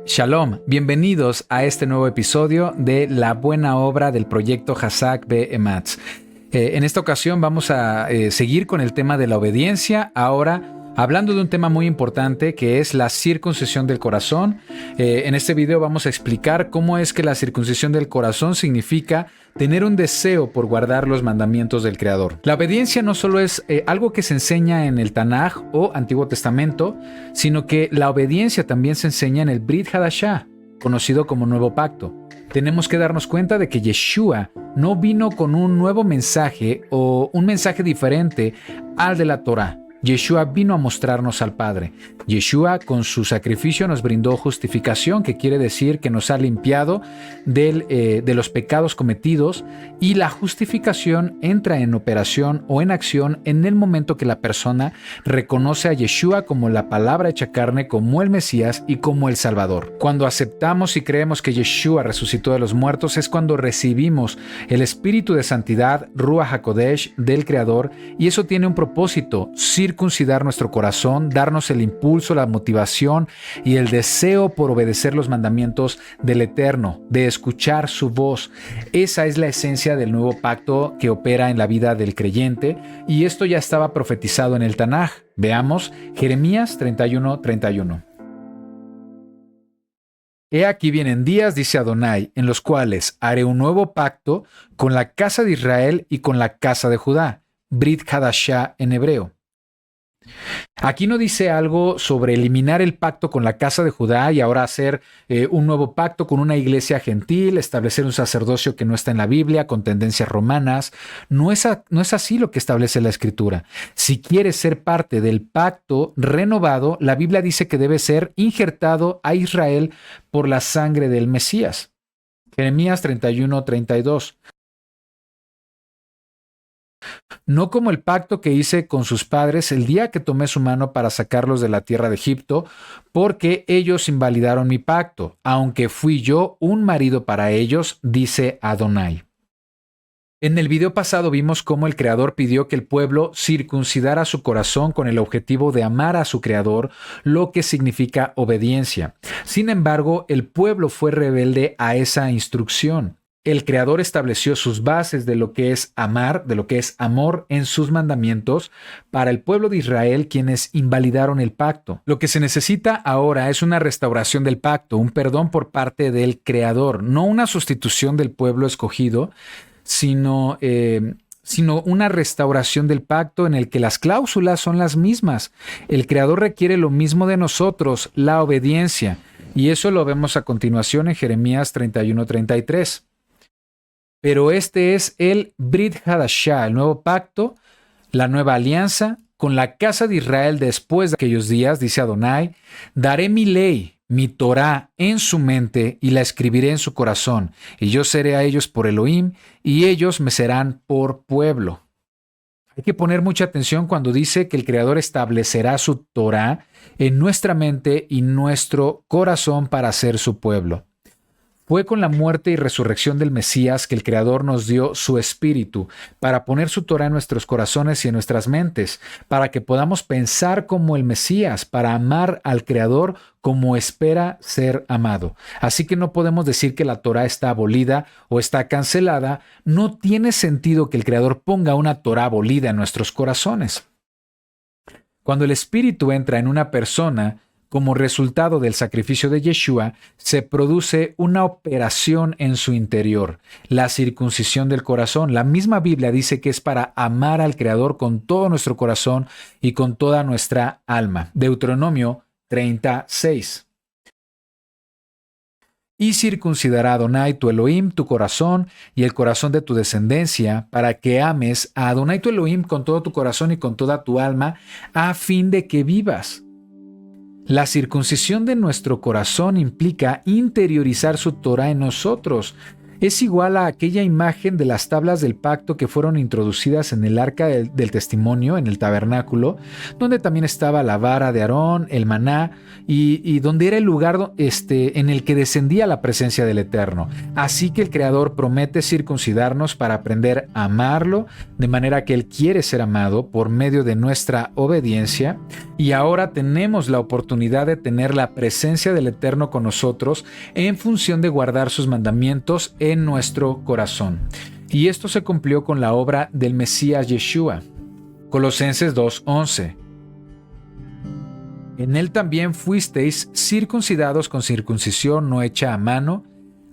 Shalom, bienvenidos a este nuevo episodio de La Buena Obra del proyecto Hazak Be'ematz. En esta ocasión vamos a seguir con el tema de la obediencia, ahora hablando de un tema muy importante que es la circuncisión del corazón. En este video vamos a explicar cómo es que la circuncisión del corazón significa tener un deseo por guardar los mandamientos del Creador. La obediencia no solo es algo que se enseña en el Tanaj o Antiguo Testamento, sino que la obediencia también se enseña en el Brit Hadashah, conocido como Nuevo Pacto. Tenemos que darnos cuenta de que Yeshua no vino con un nuevo mensaje o un mensaje diferente al de la Torá. Yeshua vino a mostrarnos al Padre. Yeshua con su sacrificio nos brindó justificación, que quiere decir que nos ha limpiado de los pecados cometidos, y la justificación entra en operación o en acción en el momento que la persona reconoce a Yeshua como la palabra hecha carne, como el Mesías y como el Salvador. Cuando aceptamos y creemos que Yeshua resucitó de los muertos es cuando recibimos el Espíritu de Santidad, Ruach HaKodesh, del Creador, y eso tiene un propósito: circuncidar nuestro corazón, darnos el impulso, la motivación y el deseo por obedecer los mandamientos del Eterno, de escuchar su voz. Esa es la esencia del nuevo pacto que opera en la vida del creyente, y esto ya estaba profetizado en el Tanaj. Veamos Jeremías 31:31. He aquí vienen días, dice Adonai, en los cuales haré un nuevo pacto con la casa de Israel y con la casa de Judá, Brit Hadashah en hebreo. Aquí no dice algo sobre eliminar el pacto con la casa de Judá y ahora hacer un nuevo pacto con una iglesia gentil, establecer un sacerdocio que no está en la Biblia, con tendencias romanas. No es así lo que establece la Escritura. Si quieres ser parte del pacto renovado, la Biblia dice que debe ser injertado a Israel por la sangre del Mesías. Jeremías 31:32. No como el pacto que hice con sus padres el día que tomé su mano para sacarlos de la tierra de Egipto, porque ellos invalidaron mi pacto, aunque fui yo un marido para ellos, dice Adonai. En el video pasado vimos cómo el Creador pidió que el pueblo circuncidara su corazón con el objetivo de amar a su Creador, lo que significa obediencia. Sin embargo, el pueblo fue rebelde a esa instrucción. El Creador estableció sus bases de lo que es amar, de lo que es amor en sus mandamientos para el pueblo de Israel, quienes invalidaron el pacto. Lo que se necesita ahora es una restauración del pacto, un perdón por parte del Creador, no una sustitución del pueblo escogido, sino una restauración del pacto en el que las cláusulas son las mismas. El Creador requiere lo mismo de nosotros, la obediencia, y eso lo vemos a continuación en Jeremías 31:33. Pero este es el Brit Hadashah, el nuevo pacto, la nueva alianza con la casa de Israel después de aquellos días, dice Adonai: daré mi ley, mi Torá en su mente y la escribiré en su corazón, y yo seré a ellos por Elohim y ellos me serán por pueblo. Hay que poner mucha atención cuando dice que el Creador establecerá su Torá en nuestra mente y nuestro corazón para ser su pueblo. Fue con la muerte y resurrección del Mesías que el Creador nos dio su Espíritu para poner su Torá en nuestros corazones y en nuestras mentes, para que podamos pensar como el Mesías, para amar al Creador como espera ser amado. Así que no podemos decir que la Torá está abolida o está cancelada. No tiene sentido que el Creador ponga una Torá abolida en nuestros corazones. Cuando el Espíritu entra en una persona, como resultado del sacrificio de Yeshua, se produce una operación en su interior, la circuncisión del corazón. La misma Biblia dice que es para amar al Creador con todo nuestro corazón y con toda nuestra alma. Deuteronomio 36. Y circuncidará Adonai tu Elohim, tu corazón y el corazón de tu descendencia, para que ames a Adonai tu Elohim con todo tu corazón y con toda tu alma, a fin de que vivas. La circuncisión de nuestro corazón implica interiorizar su Torá en nosotros. es igual a aquella imagen de las tablas del pacto que fueron introducidas en el arca del testimonio, en el tabernáculo, donde también estaba la vara de Aarón, el maná, y donde era el lugar en el que descendía la presencia del Eterno. Así que el Creador promete circuncidarnos para aprender a amarlo, de manera que Él quiere ser amado por medio de nuestra obediencia, y ahora tenemos la oportunidad de tener la presencia del Eterno con nosotros en función de guardar sus mandamientos en nuestro corazón. Y esto se cumplió con la obra del Mesías Yeshua. Colosenses 2:11. En él también fuisteis circuncidados con circuncisión no hecha a mano,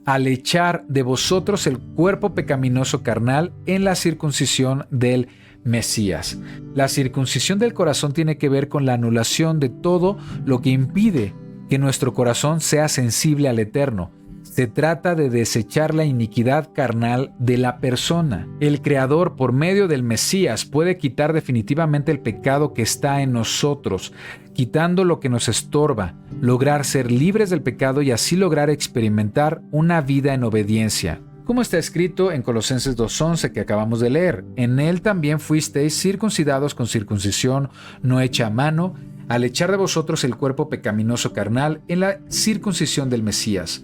al echar de vosotros el cuerpo pecaminoso carnal en la circuncisión del Mesías. La circuncisión del corazón tiene que ver con la anulación de todo lo que impide que nuestro corazón sea sensible al Eterno. Se trata de desechar la iniquidad carnal de la persona. El Creador, por medio del Mesías, puede quitar definitivamente el pecado que está en nosotros, quitando lo que nos estorba, lograr ser libres del pecado y así lograr experimentar una vida en obediencia. Como está escrito en Colosenses 2:11 que acabamos de leer, en él también fuisteis circuncidados con circuncisión no hecha a mano, al echar de vosotros el cuerpo pecaminoso carnal en la circuncisión del Mesías.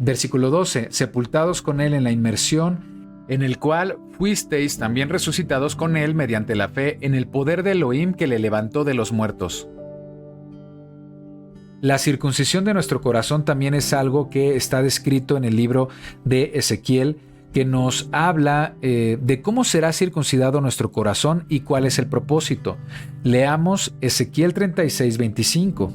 Versículo 12, sepultados con él en la inmersión, en el cual fuisteis también resucitados con él mediante la fe en el poder de Elohim que le levantó de los muertos. La circuncisión de nuestro corazón también es algo que está descrito en el libro de Ezequiel, que nos habla de cómo será circuncidado nuestro corazón y cuál es el propósito. Leamos Ezequiel 36:25.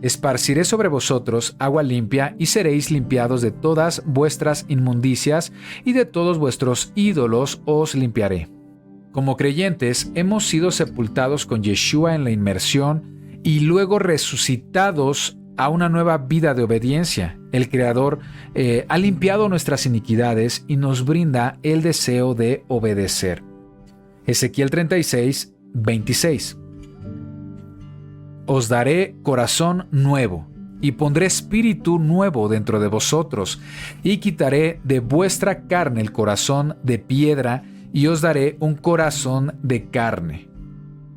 Esparciré sobre vosotros agua limpia y seréis limpiados de todas vuestras inmundicias y de todos vuestros ídolos os limpiaré. Como creyentes hemos sido sepultados con Yeshua en la inmersión y luego resucitados a una nueva vida de obediencia. El Creador ha limpiado nuestras iniquidades y nos brinda el deseo de obedecer. Ezequiel 36:26. Os daré corazón nuevo, y pondré espíritu nuevo dentro de vosotros, y quitaré de vuestra carne el corazón de piedra, y os daré un corazón de carne.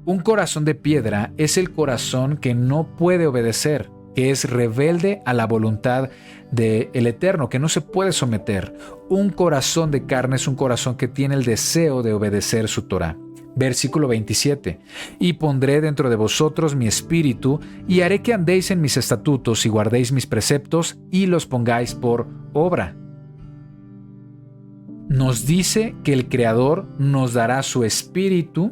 Un corazón de piedra es el corazón que no puede obedecer, que es rebelde a la voluntad del Eterno, que no se puede someter. Un corazón de carne es un corazón que tiene el deseo de obedecer su Torá. Versículo 27. Y pondré dentro de vosotros mi espíritu, y haré que andéis en mis estatutos y guardéis mis preceptos y los pongáis por obra. Nos dice que el Creador nos dará su espíritu,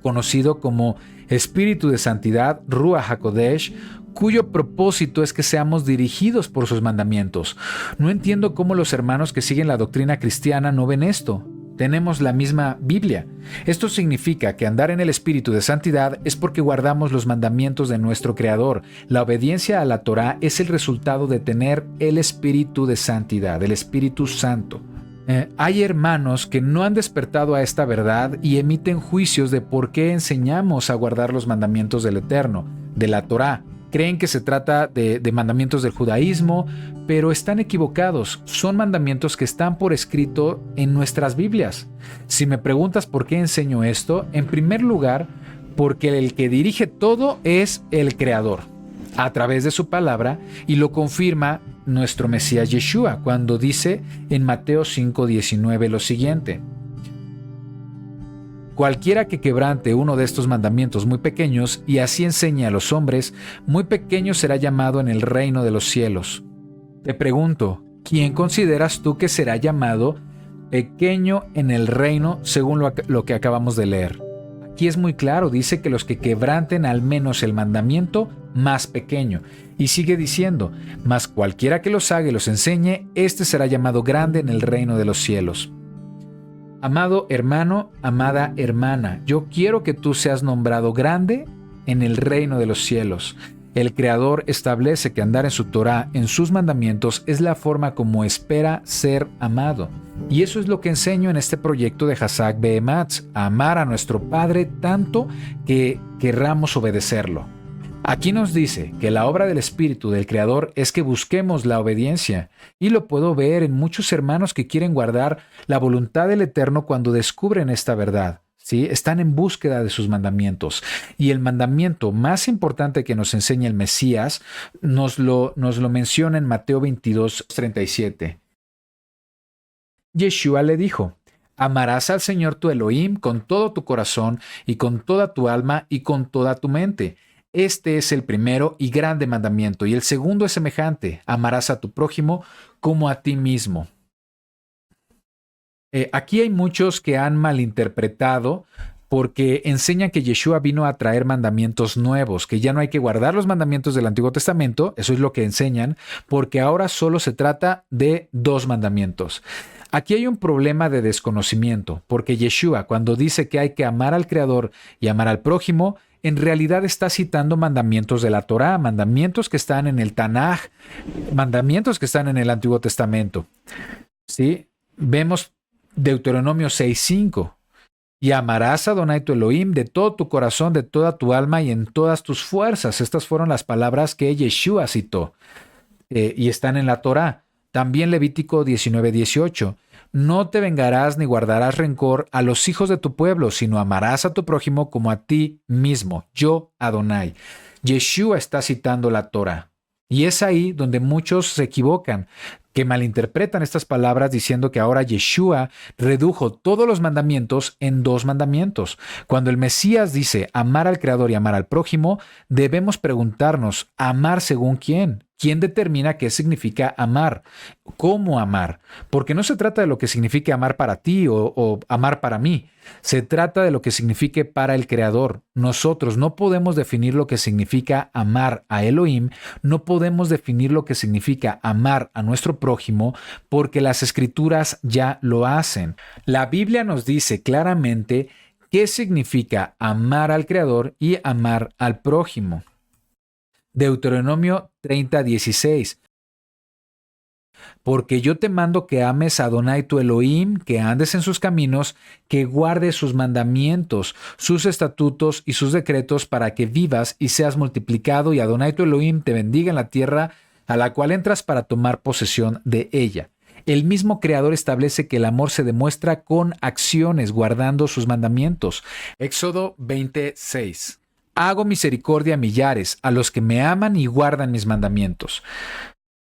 conocido como espíritu de santidad, Ruach HaKodesh, cuyo propósito es que seamos dirigidos por sus mandamientos. No entiendo cómo los hermanos que siguen la doctrina cristiana no ven esto. Tenemos la misma Biblia. Esto significa que andar en el espíritu de santidad es porque guardamos los mandamientos de nuestro Creador. La obediencia a la Torá es el resultado de tener el espíritu de santidad, el Espíritu Santo. Hay hermanos que no han despertado a esta verdad y emiten juicios de por qué enseñamos a guardar los mandamientos del Eterno, de la Torá. Creen que se trata de mandamientos del judaísmo, pero están equivocados. Son mandamientos que están por escrito en nuestras Biblias. Si me preguntas por qué enseño esto, en primer lugar, porque el que dirige todo es el Creador, a través de su palabra, y lo confirma nuestro Mesías Yeshua, cuando dice en Mateo 5:19 lo siguiente: cualquiera que quebrante uno de estos mandamientos muy pequeños y así enseñe a los hombres, muy pequeño será llamado en el reino de los cielos. Te pregunto, ¿quién consideras tú que será llamado pequeño en el reino según lo que acabamos de leer? Aquí es muy claro, dice que los que quebranten al menos el mandamiento más pequeño. Y sigue diciendo, mas cualquiera que los haga y los enseñe, éste será llamado grande en el reino de los cielos. Amado hermano, amada hermana, yo quiero que tú seas nombrado grande en el reino de los cielos. El Creador establece que andar en su Torá, en sus mandamientos, es la forma como espera ser amado. Y eso es lo que enseño en este proyecto de Hazak Behematz, a amar a nuestro Padre tanto que querramos obedecerlo. Aquí nos dice que la obra del Espíritu del Creador es que busquemos la obediencia, y lo puedo ver en muchos hermanos que quieren guardar la voluntad del Eterno cuando descubren esta verdad. ¿Sí? Están en búsqueda de sus mandamientos. Y el mandamiento más importante que nos enseña el Mesías nos lo menciona en Mateo 22:37. Yeshua le dijo: amarás al Señor tu Elohim con todo tu corazón y con toda tu alma y con toda tu mente. Este es el primero y grande mandamiento, y el segundo es semejante: amarás a tu prójimo como a ti mismo. Aquí hay muchos que han malinterpretado porque enseñan que Yeshua vino a traer mandamientos nuevos, que ya no hay que guardar los mandamientos del Antiguo Testamento, eso es lo que enseñan, porque ahora solo se trata de 2 mandamientos. Aquí hay un problema de desconocimiento, porque Yeshua, cuando dice que hay que amar al Creador y amar al prójimo, en realidad está citando mandamientos de la Torá, mandamientos que están en el Tanaj, mandamientos que están en el Antiguo Testamento. ¿Sí? Vemos Deuteronomio 6:5. Y amarás a Adonai tu Elohim de todo tu corazón, de toda tu alma y en todas tus fuerzas. Estas fueron las palabras que Yeshua citó y están en la Torá. También Levítico 19:18. No te vengarás ni guardarás rencor a los hijos de tu pueblo, sino amarás a tu prójimo como a ti mismo. Yo, Adonai. Yeshua está citando la Torá. Y es ahí donde muchos se equivocan, que malinterpretan estas palabras diciendo que ahora Yeshua redujo todos los mandamientos en 2 mandamientos. Cuando el Mesías dice amar al Creador y amar al prójimo, debemos preguntarnos, ¿amar según quién? ¿Quién determina qué significa amar? ¿Cómo amar? Porque no se trata de lo que signifique amar para ti o amar para mí. Se trata de lo que signifique para el Creador. Nosotros no podemos definir lo que significa amar a Elohim, no podemos definir lo que significa amar a nuestro prójimo, porque las Escrituras ya lo hacen. La Biblia nos dice claramente qué significa amar al Creador y amar al prójimo. Deuteronomio 30:16. Porque yo te mando que ames a Adonai tu Elohim, que andes en sus caminos, que guardes sus mandamientos, sus estatutos y sus decretos para que vivas y seas multiplicado, y Adonai tu Elohim te bendiga en la tierra a la cual entras para tomar posesión de ella. El mismo Creador establece que el amor se demuestra con acciones, guardando sus mandamientos. Éxodo 20:6. Hago misericordia a millares, a los que me aman y guardan mis mandamientos.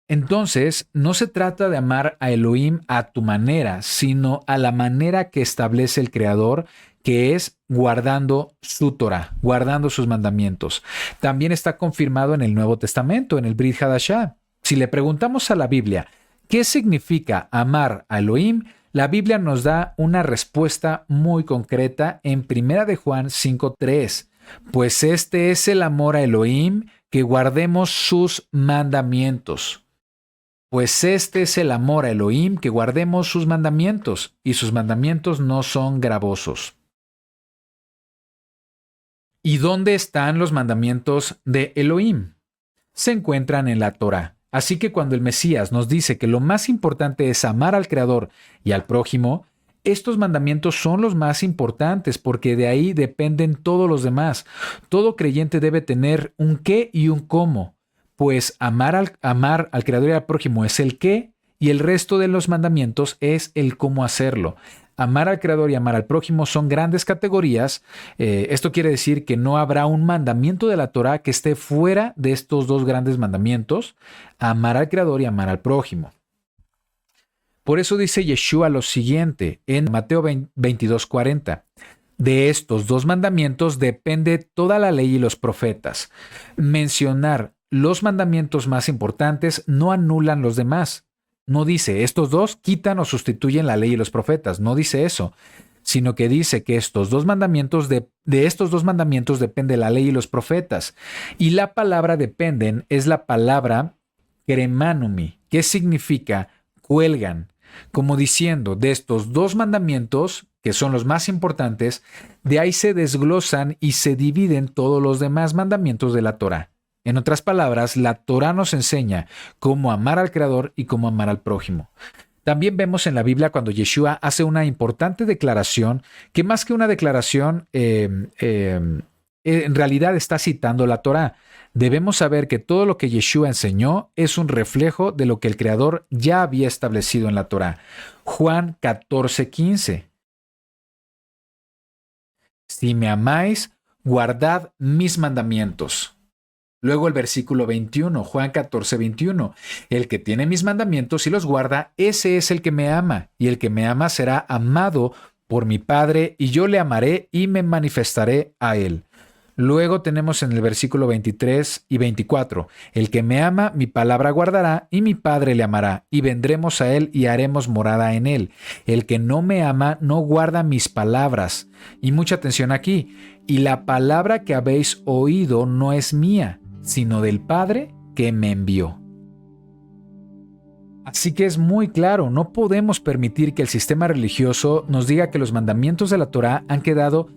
Entonces, no se trata de amar a Elohim a tu manera, sino a la manera que establece el Creador, que es guardando su Torah, guardando sus mandamientos. También está confirmado en el Nuevo Testamento, en el Brit Hadashah. Si le preguntamos a la Biblia, ¿qué significa amar a Elohim? La Biblia nos da una respuesta muy concreta en 1 de Juan 5:3. Pues este es el amor a Elohim, que guardemos sus mandamientos. Pues este es el amor a Elohim, que guardemos sus mandamientos, y sus mandamientos no son gravosos. ¿Y dónde están los mandamientos de Elohim? Se encuentran en la Torá. Así que cuando el Mesías nos dice que lo más importante es amar al Creador y al prójimo, estos mandamientos son los más importantes porque de ahí dependen todos los demás. Todo creyente debe tener un qué y un cómo, pues amar al Creador y al prójimo es el qué y el resto de los mandamientos es el cómo hacerlo. Amar al Creador y amar al prójimo son grandes categorías. Esto quiere decir que no habrá un mandamiento de la Torá que esté fuera de estos 2 grandes mandamientos, amar al Creador y amar al prójimo. Por eso dice Yeshua lo siguiente en Mateo 22:40. De estos 2 mandamientos depende toda la ley y los profetas. Mencionar los mandamientos más importantes no anulan los demás. No dice estos 2 quitan o sustituyen la ley y los profetas. No dice eso, sino que dice que estos 2 mandamientos de estos 2 mandamientos depende la ley y los profetas. Y la palabra dependen es la palabra keremanumi, que significa cuelgan. Como diciendo, de estos 2 mandamientos, que son los más importantes, de ahí se desglosan y se dividen todos los demás mandamientos de la Torá. En otras palabras, la Torá nos enseña cómo amar al Creador y cómo amar al prójimo. También vemos en la Biblia cuando Yeshua hace una importante declaración, que más que una declaración en realidad está citando la Torá. Debemos saber que todo lo que Yeshua enseñó es un reflejo de lo que el Creador ya había establecido en la Torá. Juan 14:15. Si me amáis, guardad mis mandamientos. Luego el versículo 21, Juan 14:21. El que tiene mis mandamientos y los guarda, ese es el que me ama, y el que me ama será amado por mi Padre, y yo le amaré y me manifestaré a él. Luego tenemos en el versículo 23 y 24, el que me ama, mi palabra guardará, y mi Padre le amará, y vendremos a él y haremos morada en él. El que no me ama, no guarda mis palabras. Y mucha atención aquí. Y la palabra que habéis oído no es mía, sino del Padre que me envió. Así que es muy claro, no podemos permitir que el sistema religioso nos diga que los mandamientos de la Torá han quedado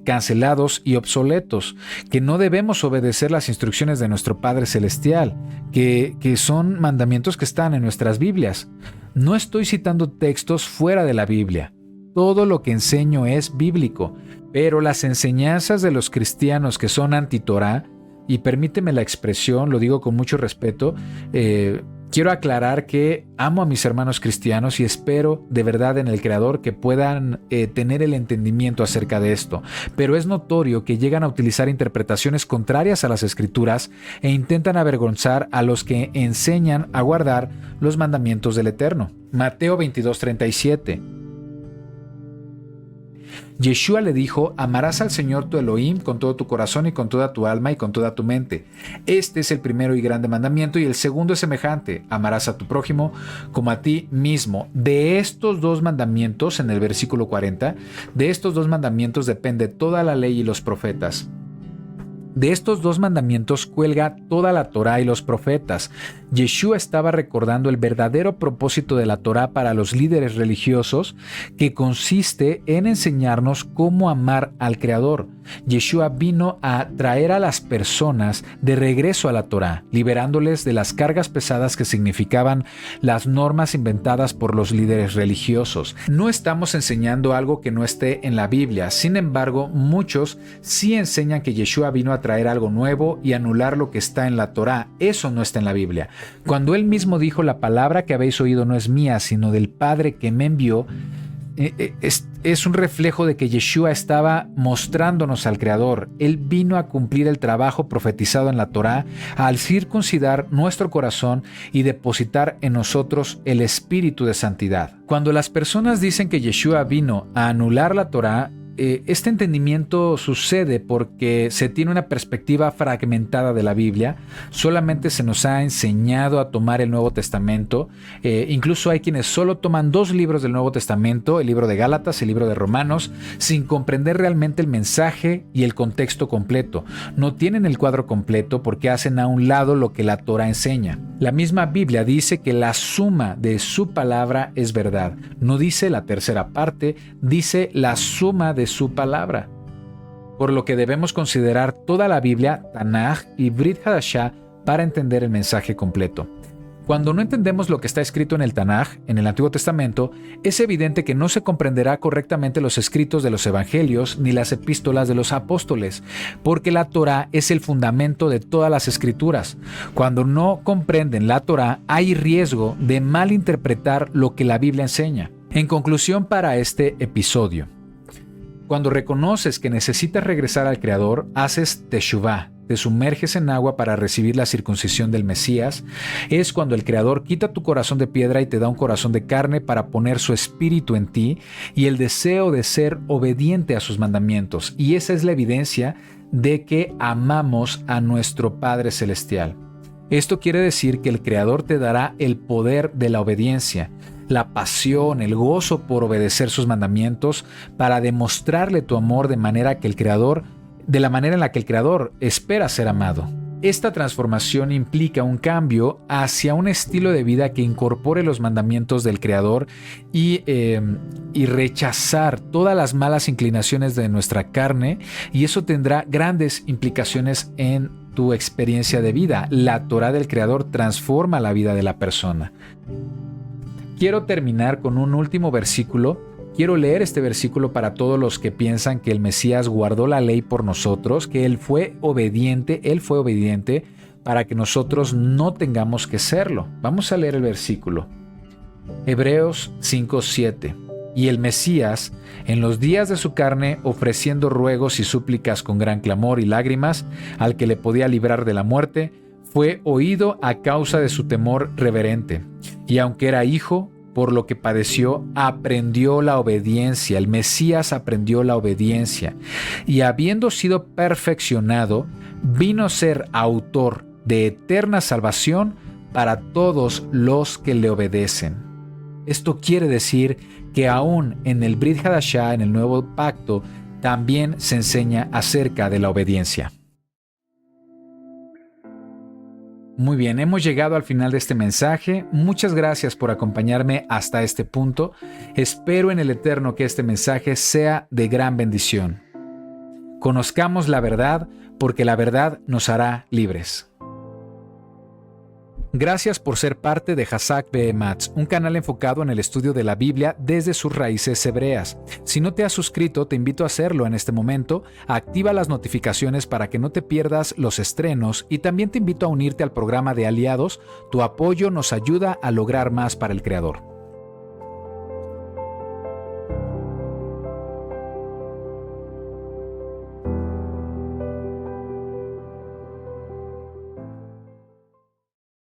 cancelados y obsoletos, que no debemos obedecer las instrucciones de nuestro Padre Celestial, que son mandamientos que están en nuestras Biblias. No estoy citando textos fuera de la Biblia. Todo lo que enseño es bíblico, pero las enseñanzas de los cristianos que son anti-Torá, y permíteme la expresión, lo digo con mucho respeto, quiero aclarar que amo a mis hermanos cristianos y espero de verdad en el Creador que puedan tener el entendimiento acerca de esto, pero es notorio que llegan a utilizar interpretaciones contrarias a las Escrituras e intentan avergonzar a los que enseñan a guardar los mandamientos del Eterno. Mateo 22:37. Yeshua le dijo: amarás al Señor tu Elohim con todo tu corazón y con toda tu alma y con toda tu mente. Este es el primero y grande mandamiento, y el segundo es semejante: amarás a tu prójimo como a ti mismo. De estos dos mandamientos, en el versículo 40, de estos dos mandamientos depende toda la ley y los profetas. De estos dos mandamientos cuelga toda la Torá y los profetas. Yeshua estaba recordando el verdadero propósito de la Torá para los líderes religiosos, que consiste en enseñarnos cómo amar al Creador. Yeshua vino a traer a las personas de regreso a la Torá, liberándoles de las cargas pesadas que significaban las normas inventadas por los líderes religiosos. No estamos enseñando algo que no esté en la Biblia. Sin embargo, muchos sí enseñan que Yeshua vino a traer algo nuevo y anular lo que está en la Torá. Eso no está en la Biblia. Cuando él mismo dijo: la palabra que habéis oído no es mía, sino del Padre que me envió, es un reflejo de que Yeshua estaba mostrándonos al Creador. Él vino a cumplir el trabajo profetizado en la Torá al circuncidar nuestro corazón y depositar en nosotros el espíritu de santidad. Cuando las personas dicen que Yeshua vino a anular la Torá, este entendimiento sucede porque se tiene una perspectiva fragmentada de la Biblia. Solamente se nos ha enseñado a tomar el Nuevo Testamento. Incluso hay quienes solo toman dos libros del Nuevo Testamento, el libro de Gálatas, el libro de Romanos, sin comprender realmente el mensaje y el contexto completo. No tienen el cuadro completo porque hacen a un lado lo que la Torá enseña. La misma Biblia dice que la suma de su palabra es verdad. No dice la tercera parte, dice la suma de su palabra. Por lo que debemos considerar toda la Biblia, Tanaj y Brit Hadashah, para entender el mensaje completo. Cuando no entendemos lo que está escrito en el Tanaj, en el Antiguo Testamento, es evidente que no se comprenderá correctamente los escritos de los Evangelios ni las epístolas de los apóstoles, porque la Torá es el fundamento de todas las escrituras. Cuando no comprenden la Torá, hay riesgo de malinterpretar lo que la Biblia enseña. En conclusión para este episodio, cuando reconoces que necesitas regresar al Creador, haces teshuvá, te sumerges en agua para recibir la circuncisión del Mesías. Es cuando el Creador quita tu corazón de piedra y te da un corazón de carne para poner su espíritu en ti y el deseo de ser obediente a sus mandamientos. Y esa es la evidencia de que amamos a nuestro Padre Celestial. Esto quiere decir que el Creador te dará el poder de la obediencia, la pasión, el gozo por obedecer sus mandamientos para demostrarle tu amor de la manera en la que el Creador espera ser amado. Esta transformación implica un cambio hacia un estilo de vida que incorpore los mandamientos del Creador y rechazar todas las malas inclinaciones de nuestra carne, y eso tendrá grandes implicaciones en tu experiencia de vida. La Torá del Creador transforma la vida de la persona. Quiero terminar con un último versículo quiero leer este versículo para todos los que piensan que el Mesías guardó la ley por nosotros, que Él fue obediente para que nosotros no tengamos que serlo. Vamos a leer el versículo. Hebreos 5:7. Y el Mesías, en los días de su carne, ofreciendo ruegos y súplicas con gran clamor y lágrimas, al que le podía librar de la muerte, fue oído a causa de su temor reverente. Y aunque era hijo, por lo que padeció, aprendió la obediencia. El Mesías aprendió la obediencia. Y habiendo sido perfeccionado, vino a ser autor de eterna salvación para todos los que le obedecen. Esto quiere decir que aún en el Brit Hadashah, en el nuevo pacto, también se enseña acerca de la obediencia. Muy bien, hemos llegado al final de este mensaje. Muchas gracias por acompañarme hasta este punto. Espero en el Eterno que este mensaje sea de gran bendición. Conozcamos la verdad, porque la verdad nos hará libres. Gracias por ser parte de Hazak Be'ematz, un canal enfocado en el estudio de la Biblia desde sus raíces hebreas. Si no te has suscrito, te invito a hacerlo en este momento. Activa las notificaciones para que no te pierdas los estrenos y también te invito a unirte al programa de aliados. Tu apoyo nos ayuda a lograr más para el Creador.